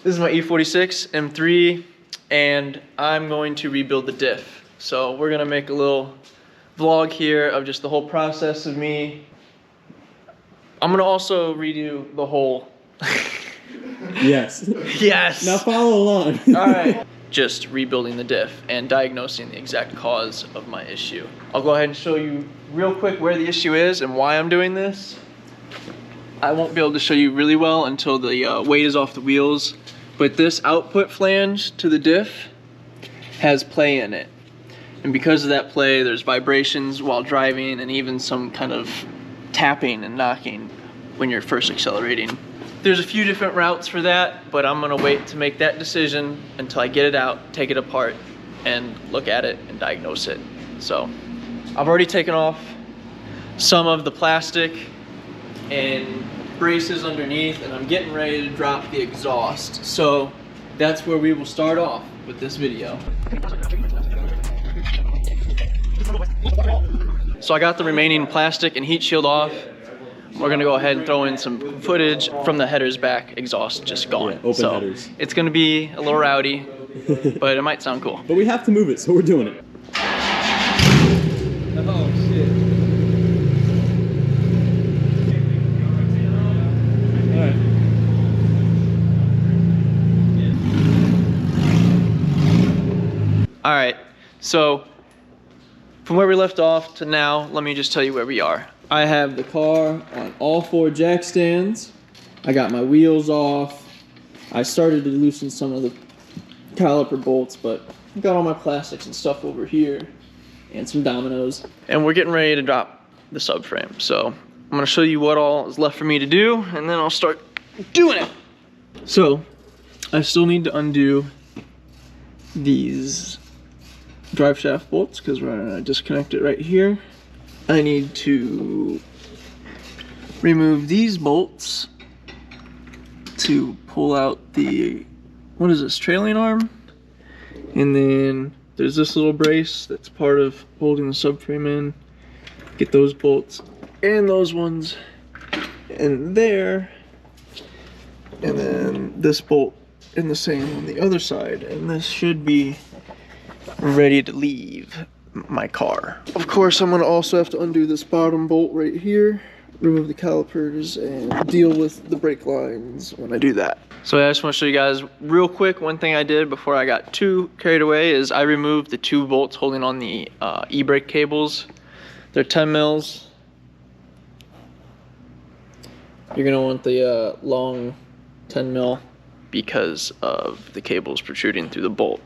This is my E46 M3, and I'm going to rebuild the diff. So we're gonna make a little vlog here of just the whole process of me. I'm gonna also redo the whole. Yes. Yes. Now follow along. All right. Just rebuilding the diff and diagnosing the exact cause of my issue. I'll go ahead and show you real quick where the issue is and why I'm doing this. I won't be able to show you really well until the weight is off the wheels, but this output flange to the diff has play in it. And because of that play, there's vibrations while driving and even some kind of tapping and knocking when you're first accelerating. There's a few different routes for that, but I'm gonna wait to make that decision until I get it out, take it apart, and look at it and diagnose it. So I've already taken off some of the plastic and braces underneath, and I'm getting ready to drop the exhaust. So that's where we will start off with this video. So I got the remaining plastic and heat shield off. We're gonna go ahead and throw in some footage from the headers back, exhaust just gone. Yeah, open so headers. It's gonna be a little rowdy, but it might sound cool. But we have to move it, so we're doing it. Oh shit. All right, so from where we left off to now, let me just tell you where we are. I have the car on all 4 jack stands. I got my wheels off. I started to loosen some of the caliper bolts, but I got all my plastics and stuff over here and some dominoes. And we're getting ready to drop the subframe. So I'm gonna show you what all is left for me to do, and then I'll start doing it. So I still need to undo these drive shaft bolts because we're gonna disconnect it right here. I need to remove these bolts to pull out the, what is this, trailing arm? And then there's this little brace that's part of holding the subframe in. Get those bolts and those ones in there. And then this bolt in the same on the other side. And this should be ready to leave my car. Of course, I'm gonna also have to undo this bottom bolt right here, remove the calipers, and deal with the brake lines when I do that. So I just want to show you guys real quick, one thing I did before I got too carried away is I removed the 2 bolts holding on the e-brake cables. They're 10 mils. You're gonna want the long 10 mil because of the cables protruding through the bolt.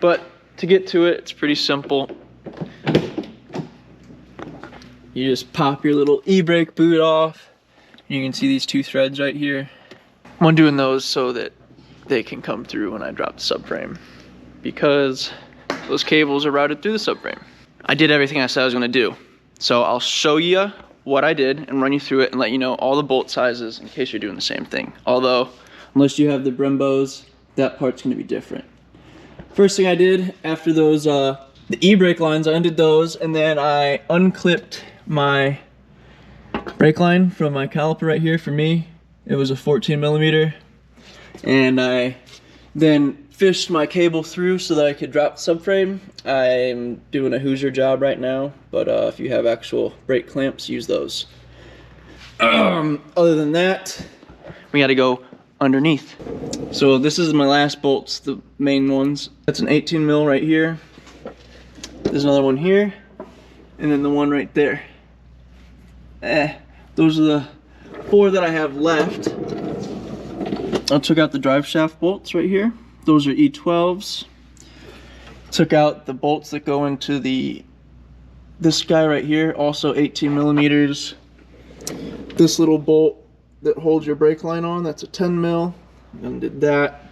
But to get to it, it's pretty simple. You just pop your little e-brake boot off. You can see these 2 threads right here. I'm doing those so that they can come through when I drop the subframe, because those cables are routed through the subframe. I did everything I said I was gonna do. So I'll show you what I did and run you through it and let you know all the bolt sizes in case you're doing the same thing. Although, unless you have the Brembos, that part's gonna be different. First thing I did after those, the e-brake lines, I undid those, and then I unclipped my brake line from my caliper right here. For me, it was a 14 millimeter, and I then fished my cable through so that I could drop the subframe. I'm doing a Hoosier job right now, but if you have actual brake clamps, use those. Other than that, we gotta go underneath. So this is my last bolts, the main ones. That's an 18 mil right here. There's another one here, and then the one right there. Those are the 4 that I have left. I took out the drive shaft bolts right here. Those are E12s. Took out the bolts that go into this guy right here, also 18 millimeters. This little bolt that holds your brake line on, that's a 10 mil. Undid that.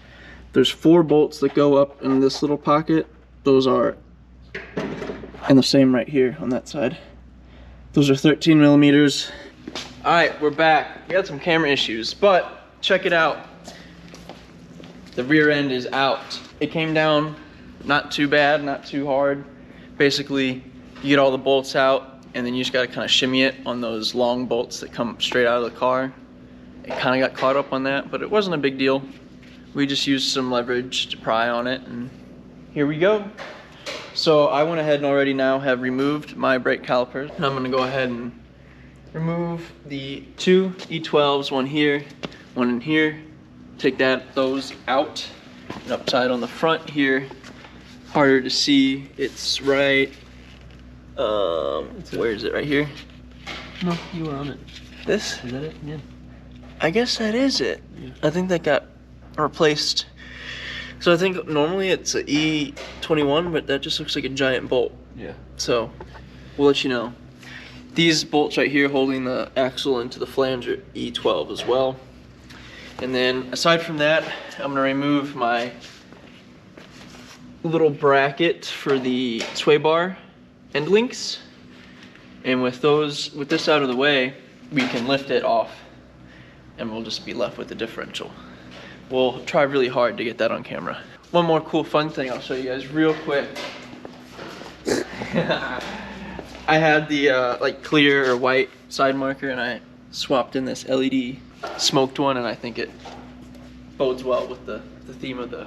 There's 4 bolts that go up in this little pocket. Those are, and the same right here on that side. Those are 13 millimeters. All right, we're back. We got some camera issues, but check it out. The rear end is out. It came down not too bad, not too hard. Basically, you get all the bolts out, and then you just gotta kind of shimmy it on those long bolts that come straight out of the car. It kind of got caught up on that, but it wasn't a big deal. we just used some leverage to pry on it, and here we go. So I went ahead and already now have removed my brake calipers, and I'm gonna go ahead and remove the 2 E12s, one here, one in here. Take those out, and upside on the front here. Harder to see, it's right, where is it, right here? No, you were on it. This? Is that it? Yeah. I guess that is it. Yeah. I think that got replaced. So I think normally it's a E21, but that just looks like a giant bolt. Yeah. So we'll let you know. These bolts right here holding the axle into the flange are E12 as well. And then aside from that, I'm gonna remove my little bracket for the sway bar end links. And with this out of the way, we can lift it off and we'll just be left with the differential. We'll try really hard to get that on camera. One more cool fun thing I'll show you guys real quick. I had the like clear or white side marker, and I swapped in this LED smoked one, and I think it bodes well with the theme of the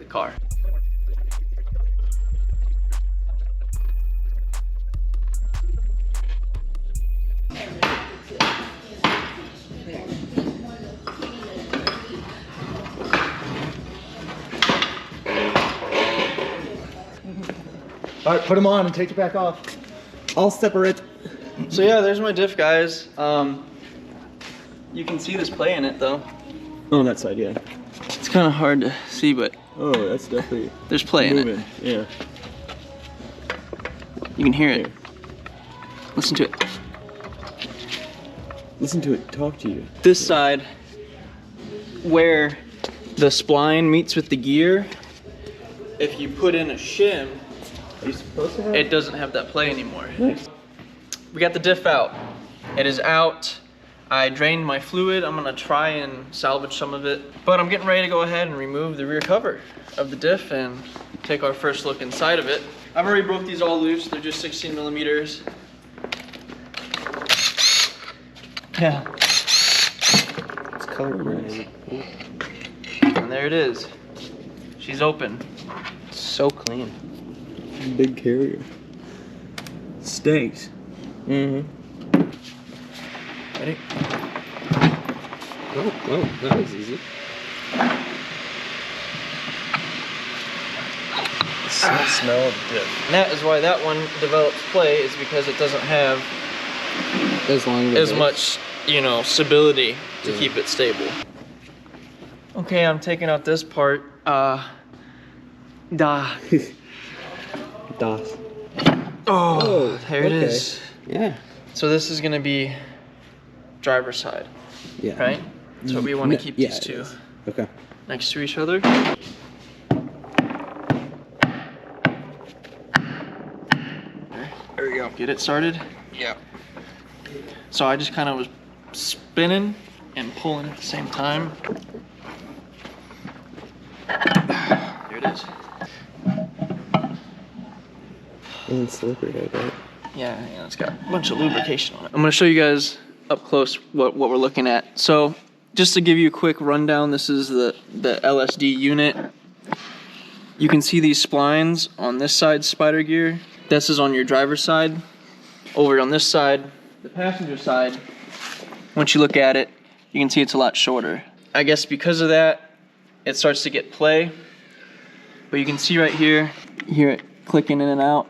car. All right, put them on and take it back off. I'll separate. So yeah, there's my diff, guys. You can see this play in it though. Oh, on that side, yeah. It's kind of hard to see, but Oh, that's definitely there's play in moving. it. Yeah. You can hear it. Listen to it. Listen to it talk to you. This side, where the spline meets with the gear, if you put in a shim, Are you supposed to have it doesn't have that play anymore. Nice. We got the diff out. It is out. I drained my fluid. I'm gonna try and salvage some of it, but I'm getting ready to go ahead and remove the rear cover of the diff and take our first look inside of it. I've already broke these all loose. They're just 16 millimeters. Yeah. It's color nice. And there it is. She's open. So clean. Big carrier. Stinks. Mm-hmm. Ready? Oh, that was easy. Smell of diff. And that is why that one develops play, is because it doesn't have as much, you know, stability to keep it stable. Okay, I'm taking out this part. Das. Oh, there it okay. is. Yeah. So this is gonna be driver's side, Yeah. right? So we want to keep these two Okay. next to each other. There we go. Get it started? Yeah. So I just kind of was spinning and pulling at the same time. There it is. And it's slippery, I bet. Yeah, it's got a bunch of lubrication on it. I'm gonna show you guys up close what we're looking at. So just to give you a quick rundown, this is the LSD unit. You can see these splines on this side spider gear. This is on your driver's side. Over on this side, the passenger side, once you look at it, you can see it's a lot shorter. I guess because of that, it starts to get play. But you can see right here, you hear it clicking in and out.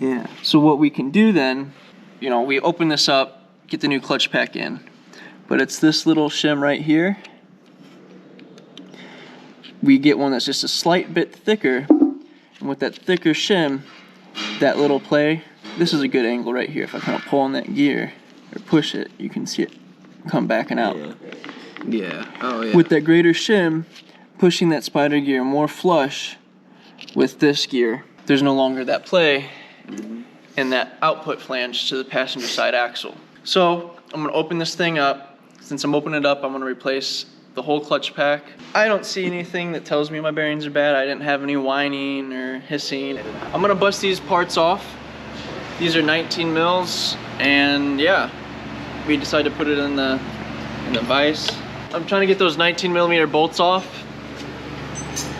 Yeah. So what we can do then, you know, we open this up, get the new clutch pack in. But it's this little shim right here. We get one that's just a slight bit thicker. And with that thicker shim, that little play, this is a good angle right here. If I kind of pull on that gear or push it, you can see it come backing out. Yeah. Oh, yeah. With that greater shim, pushing that spider gear more flush with this gear, there's no longer that play and that output flange to the passenger side axle. So I'm gonna open this thing up. Since I'm opening it up, I'm gonna replace the whole clutch pack. I don't see anything that tells me my bearings are bad. I didn't have any whining or hissing. I'm gonna bust these parts off. These are 19 mils, and yeah, we decided to put it in the vise. I'm trying to get those 19mm bolts off.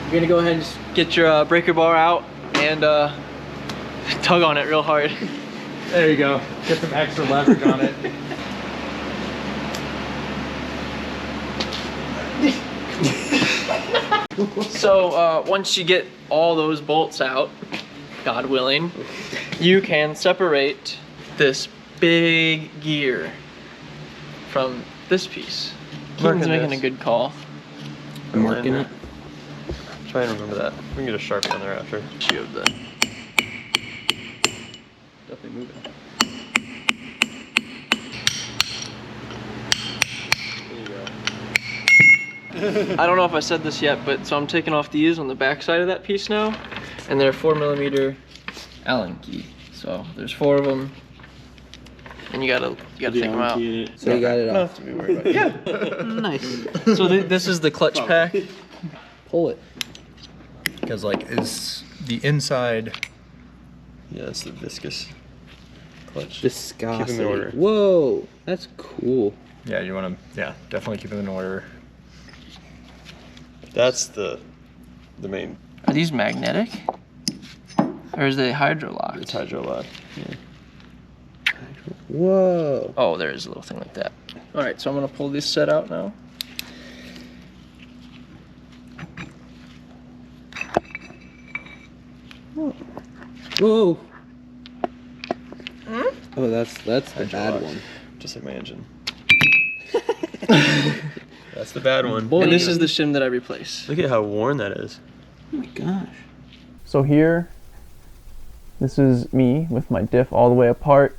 You're gonna go ahead and just get your breaker bar out and tug on it real hard. There you go. Get some extra leverage on it. So once you get all those bolts out, God willing, you can separate this big gear from this piece. Keaton's making a good call. I'm marking it. Try and remember that. We can get a Sharpie on there after. Shield that. Definitely moving. I don't know if I said this yet, but so I'm taking off these on the back side of that piece now, and they're 4mm Allen key. So there's 4 of them, and you gotta take them out. So you got it off. To be worried about. Yeah. Nice. So this is the clutch pack. Pull it. Because like, is the inside... Yeah, it's the viscous clutch. Viscosity. Keep them in order. Whoa, that's cool. Yeah, you want to, yeah, definitely keep them in order. That's the main. Are these magnetic? Or is they hydro locked? It's hydro lock. Yeah. Whoa. Oh, there is a little thing like that. All right, so I'm gonna pull this set out now. Whoa. Oh, that's the bad lock. one. Just like my engine. That's the bad one. And this is the shim that I replace. Look at how worn that is. Oh my gosh. So here, this is me with my diff all the way apart,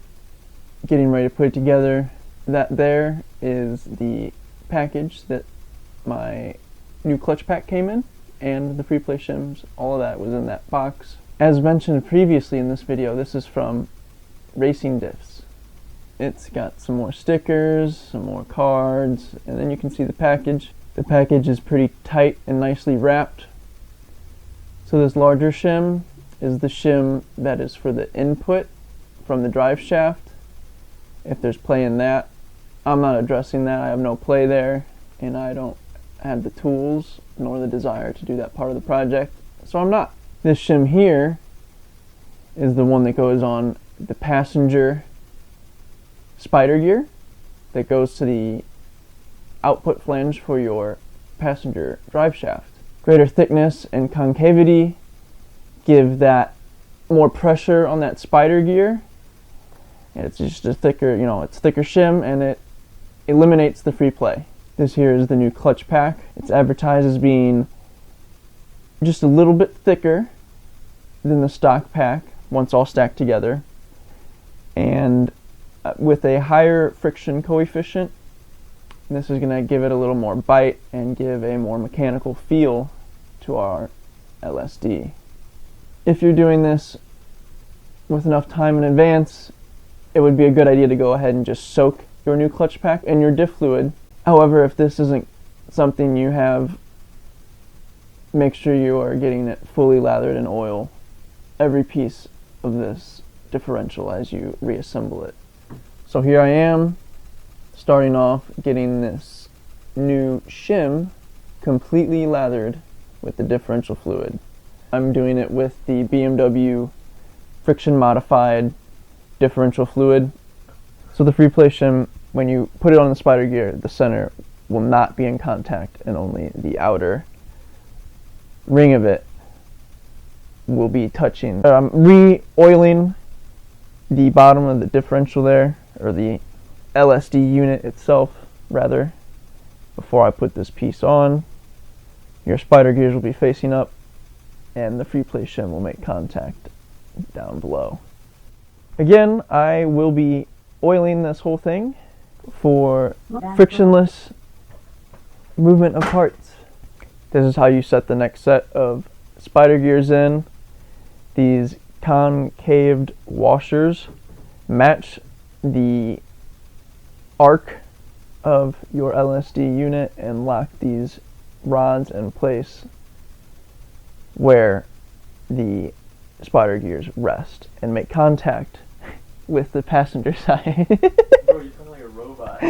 getting ready to put it together. That there is the package that my new clutch pack came in, and the Freeplay shims, all of that was in that box. As mentioned previously in this video, this is from RacingDiffs. It's got some more stickers, some more cards, and then you can see the package. The package is pretty tight and nicely wrapped. So this larger shim is the shim that is for the input from the drive shaft. If there's play in that, I'm not addressing that. I have no play there, and I don't have the tools nor the desire to do that part of the project, so I'm not. This shim here is the one that goes on the passenger spider gear that goes to the output flange for your passenger drive shaft. Greater thickness and concavity give that more pressure on that spider gear, and it's just a thicker, it's thicker shim, and it eliminates the Freeplay. This here is the new clutch pack. It's advertised as being just a little bit thicker than the stock pack once all stacked together, and with a higher friction coefficient. This is going to give it a little more bite and give a more mechanical feel to our LSD. If you're doing this with enough time in advance, it would be a good idea to go ahead and just soak your new clutch pack in your diff fluid. However, if this isn't something you have, make sure you are getting it fully lathered in oil, every piece of this differential, as you reassemble it. So here I am, starting off getting this new shim completely lathered with the differential fluid. I'm doing it with the BMW friction modified differential fluid. So the Freeplay shim, when you put it on the spider gear, the center will not be in contact, and only the outer ring of it will be touching. I'm re-oiling the bottom of the differential there, or the LSD unit itself, rather, before I put this piece on. Your spider gears will be facing up, and the Freeplay shim will make contact down below. Again, I will be oiling this whole thing for frictionless movement of parts. This is how you set the next set of spider gears in. These concaved washers match the arc of your LSD unit and lock these rods in place where the spider gears rest and make contact with the passenger side. Bro, you sound like a robot.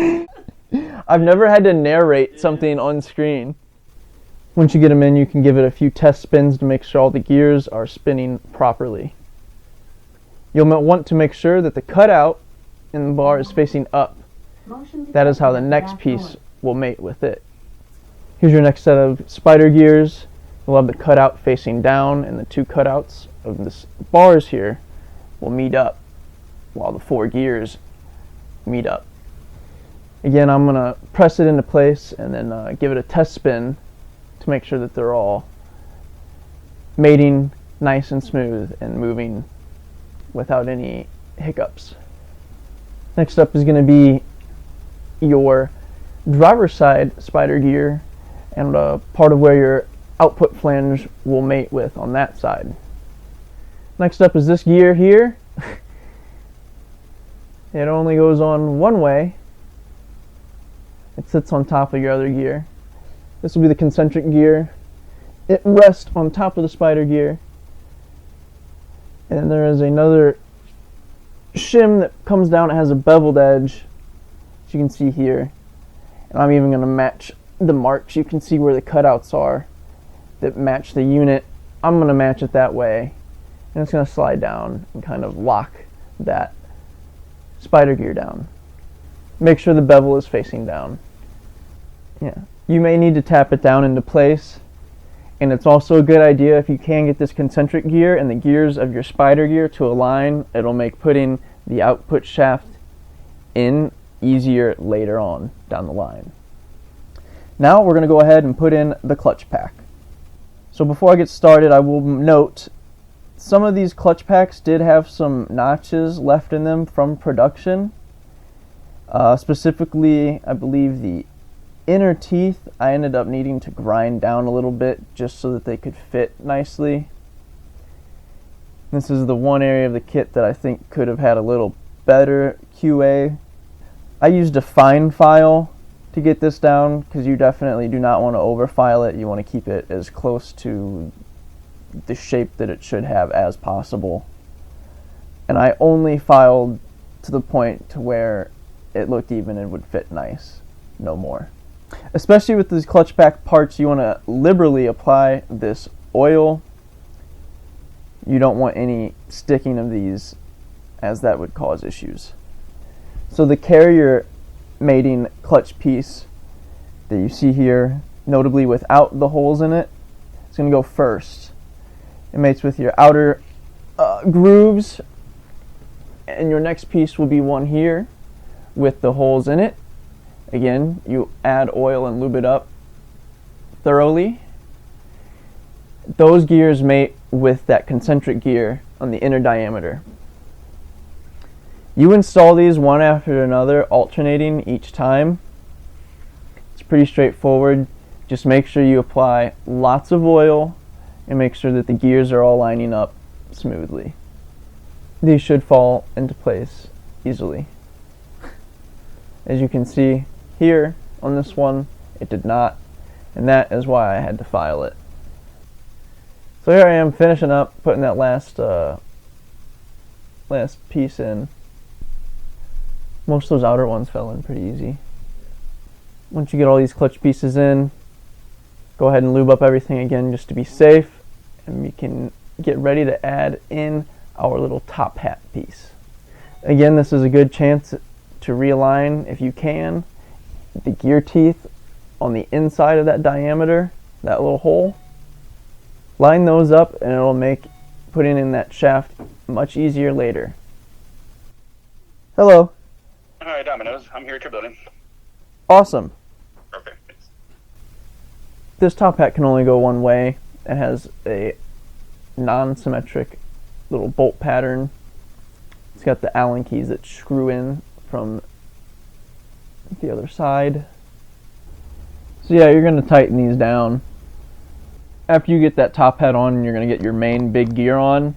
I've never had to narrate something on screen. Once you get them in, you can give it a few test spins to make sure all the gears are spinning properly. You'll want to make sure that the cutout in the bar is facing up. That is how the next piece will mate with it. Here's your next set of spider gears. You'll have the cutout facing down, and the two cutouts of the bars here will meet up while the 4 gears meet up. Again, I'm going to press it into place and then give it a test spin to make sure that they're all mating nice and smooth and moving without any hiccups. Next up is going to be your driver's side spider gear and part of where your output flange will mate with on that side. Next up is this gear here. It only goes on one way. It sits on top of your other gear. This will be the concentric gear. It rests on top of the spider gear. And there is another shim that comes down. It has a beveled edge, as you can see here. And I'm even going to match the marks. You can see where the cutouts are that match the unit. I'm going to match it that way. And it's going to slide down and kind of lock that spider gear down. Make sure the bevel is facing down. Yeah. You may need to tap it down into place. And it's also a good idea if you can get this concentric gear and the gears of your spider gear to align. It'll make putting the output shaft in easier later on down the line. Now we're going to go ahead and put in the clutch pack. So before I get started, I will note some of these clutch packs did have some notches left in them from production. Specifically, I believe the inner teeth I ended up needing to grind down a little bit just so that they could fit nicely. This is the one area of the kit that I think could have had a little better QA. I used a fine file to get this down because you definitely do not want to overfile it. You want to keep it as close to the shape that it should have as possible. And I only filed to the point to where it looked even and would fit nice, no more. Especially with these clutch pack parts, you want to liberally apply this oil. You don't want any sticking of these, as that would cause issues. So the carrier mating clutch piece that you see here, notably without the holes in it, it's going to go first. It mates with your outer grooves, and your next piece will be one here with the holes in it. Again, you add oil and lube it up thoroughly. Those gears mate with that concentric gear on the inner diameter. You install these one after another, alternating each time. It's pretty straightforward. Just make sure you apply lots of oil and make sure that the gears are all lining up smoothly. These should fall into place easily. As you can see here on this one, it did not, and that is why I had to file it. So here I am finishing up, putting that last piece in. Most of those outer ones fell in pretty easy. Once you get all these clutch pieces in, go ahead and lube up everything again just to be safe, and we can get ready to add in our little top hat piece. Again, this is a good chance to realign, if you can, the gear teeth on the inside of that diameter, that little hole. Line those up and it'll make putting in that shaft much easier later. Hello. Hi, Domino's. I'm here at your building. Awesome. Perfect. Thanks. This top hat can only go one way. It has a non-symmetric little bolt pattern. It's got the Allen keys that screw in from the other side. So yeah, you're going to tighten these down. After you get that top hat on and you're going to get your main big gear on,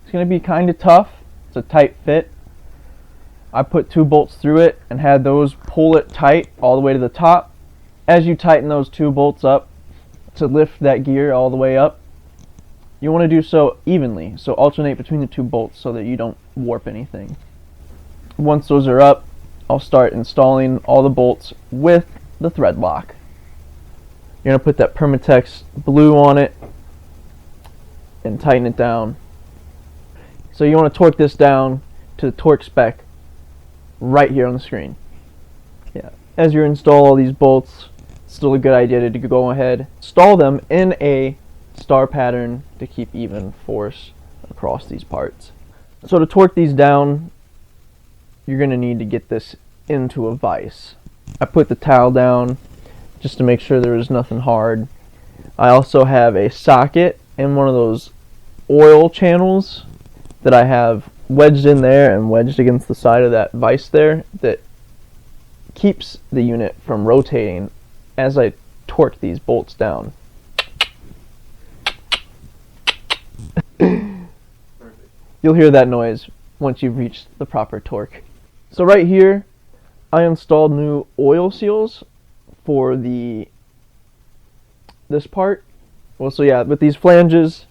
it's going to be kind of tough. It's a tight fit. I put 2 bolts through it and had those pull it tight all the way to the top. As you tighten those 2 bolts up to lift that gear all the way up, you want to do so evenly, so alternate between the 2 bolts so that you don't warp anything. Once those are up, I'll start installing all the bolts with the thread lock. You're going to put that Permatex blue on it and tighten it down. So you want to torque this down to the torque spec right here on the screen. Yeah. As you install all these bolts, it's still a good idea to go ahead, install them in a star pattern to keep even force across these parts. So to torque these down, you're going to need to get this into a vise. I put the towel down just to make sure there is nothing hard. I also have a socket and one of those oil channels that I have wedged in there and wedged against the side of that vise there that keeps the unit from rotating as I torque these bolts down. You'll hear that noise once you've reached the proper torque. So right here, I installed new oil seals for this part. Well, so yeah, with these flanges,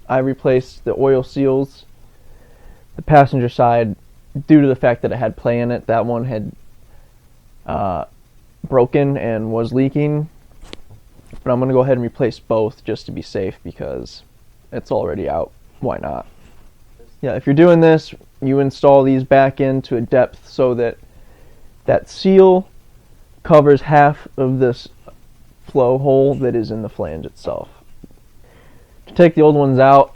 I replaced the oil seals. The passenger side, due to the fact that it had play in it, that one had broken and was leaking. But I'm going to go ahead and replace both just to be safe because it's already out. Why not? Yeah, if you're doing this, you install these back into a depth so that that seal covers half of this flow hole that is in the flange itself. To take the old ones out,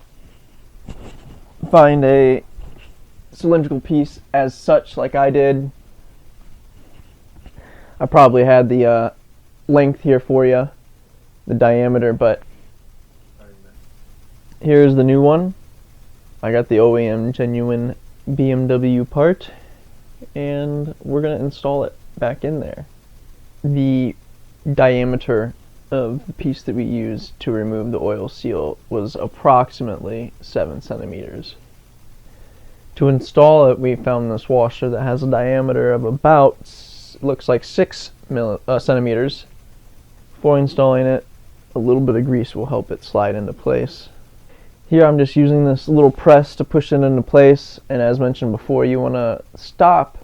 find a cylindrical piece as such like I did. I probably had the length here for you, the diameter, but here's the new one. I got the OEM genuine BMW part, and we're going to install it back in there. The diameter of the piece that we used to remove the oil seal was approximately 7 centimeters. To install it, we found this washer that has a diameter of about, looks like 6 centimeters. Before installing it, a little bit of grease will help it slide into place. Here I'm just using this little press to push it into place, and as mentioned before, you want to stop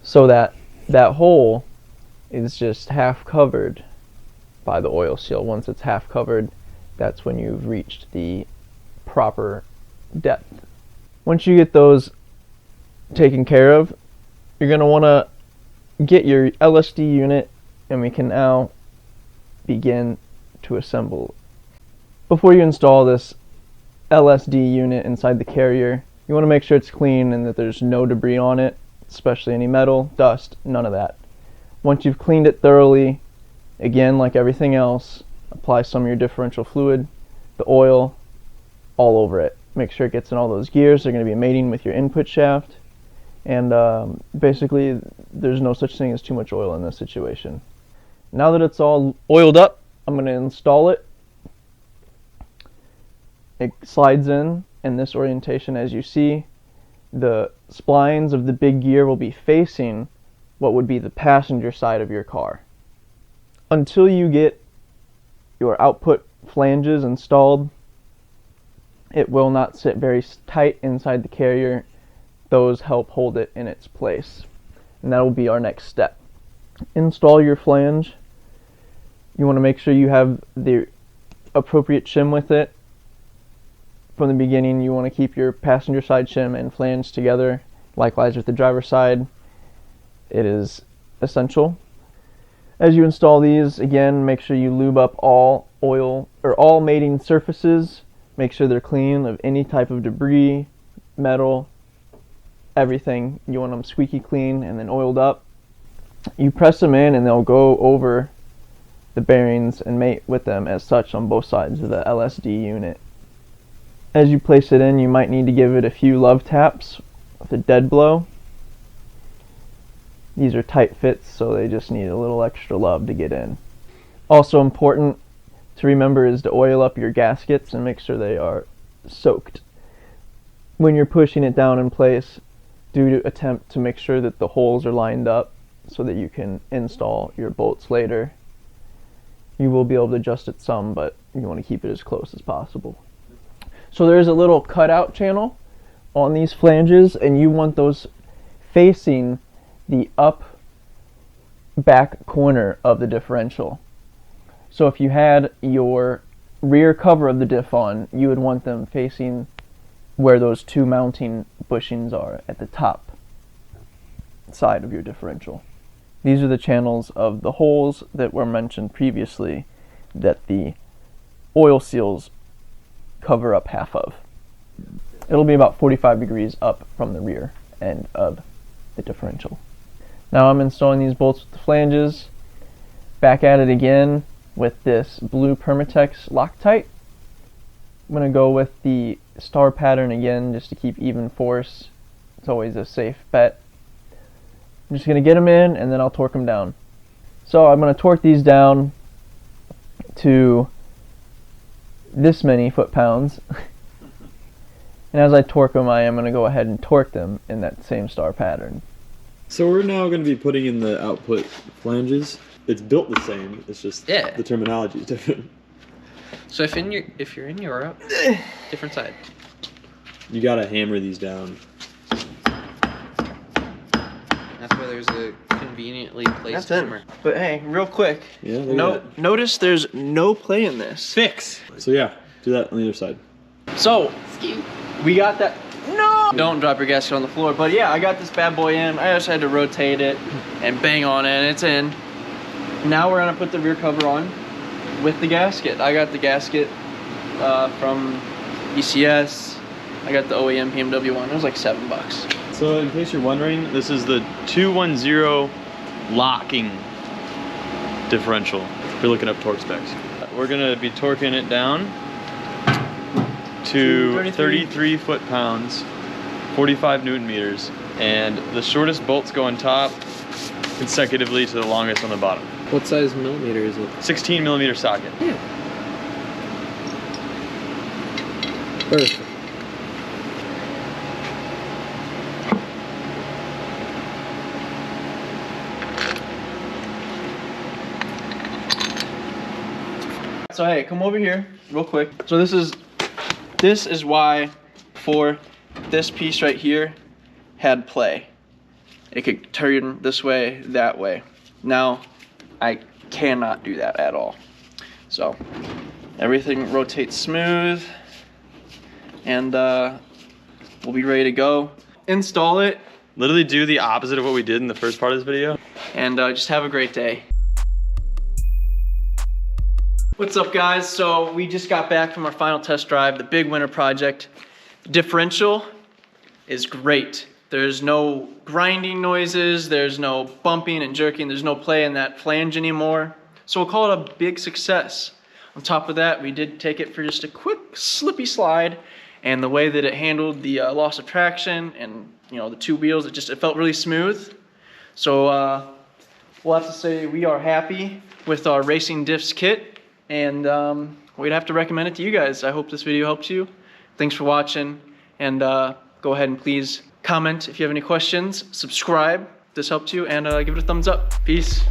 so that that hole is just half covered by the oil seal. Once it's half covered, that's when you've reached the proper depth. Once you get those taken care of, you're going to want to get your LSD unit, and we can now begin to assemble. Before you install this LSD unit inside the carrier, you want to make sure it's clean and that there's no debris on it, especially any metal, dust, none of that. Once you've cleaned it thoroughly, again, like everything else, apply some of your differential fluid, the oil, all over it. Make sure it gets in all those gears. They're going to be mating with your input shaft. And basically, there's no such thing as too much oil in this situation. Now that it's all oiled up, I'm going to install it. It slides in this orientation. As you see, the splines of the big gear will be facing what would be the passenger side of your car. Until you get your output flanges installed, it will not sit very tight inside the carrier. Those help hold it in its place. And that will be our next step. Install your flange. You want to make sure you have the appropriate shim with it. From the beginning, you want to keep your passenger side shim and flange together. Likewise with the driver's side. It is essential. As you install these, again, make sure you lube up all oil or all mating surfaces. Make sure they're clean of any type of debris, metal, everything. You want them squeaky clean and then oiled up. You press them in and they'll go over the bearings and mate with them as such on both sides of the LSD unit. As you place it in, you might need to give it a few love taps with a dead blow. These are tight fits, so they just need a little extra love to get in. Also important to remember is to oil up your gaskets and make sure they are soaked. When you're pushing it down in place, do attempt to make sure that the holes are lined up so that you can install your bolts later. You will be able to adjust it some, but you want to keep it as close as possible. So there's a little cutout channel on these flanges, and you want those facing the up back corner of the differential. So if you had your rear cover of the diff on, you would want them facing where those two mounting bushings are at the top side of your differential. These are the channels of the holes that were mentioned previously that the oil seals cover up half of. It'll be about 45 degrees up from the rear end of the differential. Now I'm installing these bolts with the flanges. Back at it again with this blue Permatex Loctite. I'm going to go with the star pattern again just to keep even force. It's always a safe bet. I'm just going to get them in and then I'll torque them down. So I'm going to torque these down to this many foot-pounds. And as I torque them, I am going to go ahead and torque them in that same star pattern. So we're now going to be putting in the output flanges. It's built the same. It's just the terminology is different. So if you're in Europe, different side. You got to hammer these down. That's where there's a conveniently placed hammer. But hey, real quick. Yeah. Notice there's no play in this. Fix. So yeah, do that on the other side. So we got that. No! Don't drop your gasket on the floor. But yeah, I got this bad boy in. I just had to rotate it and bang on it, and it's in. Now we're gonna put the rear cover on with the gasket. I got the gasket from ECS. I got the OEM BMW one. It was like $7. So in case you're wondering, this is the 210 locking differential. If you're looking up torque specs. We're gonna be torquing it down to 33 foot-pounds, 45 Newton meters, and the shortest bolts go on top consecutively to the longest on the bottom. What size millimeter is it? 16 millimeter socket. Yeah. Perfect. So hey, come over here real quick. So this is why for this piece right here had play. It could turn this way, that way. Now I cannot do that at all. So everything rotates smooth, and we'll be ready to go. Install it. Literally do the opposite of what we did in the first part of this video. And just have a great day. What's up, guys? So we just got back from our final test drive, the big winter project. The differential is great. There's no grinding noises, there's no bumping and jerking, there's no play in that flange anymore. So we'll call it a big success. On top of that, we did take it for just a quick slippy slide, and the way that it handled the loss of traction and the two wheels, it felt really smooth. So we'll have to say we are happy with our RacingDiffs kit, and we'd have to recommend it to you guys. I hope this video helps you. Thanks for watching, and go ahead and please comment if you have any questions, subscribe if this helped you, and give it a thumbs up. Peace.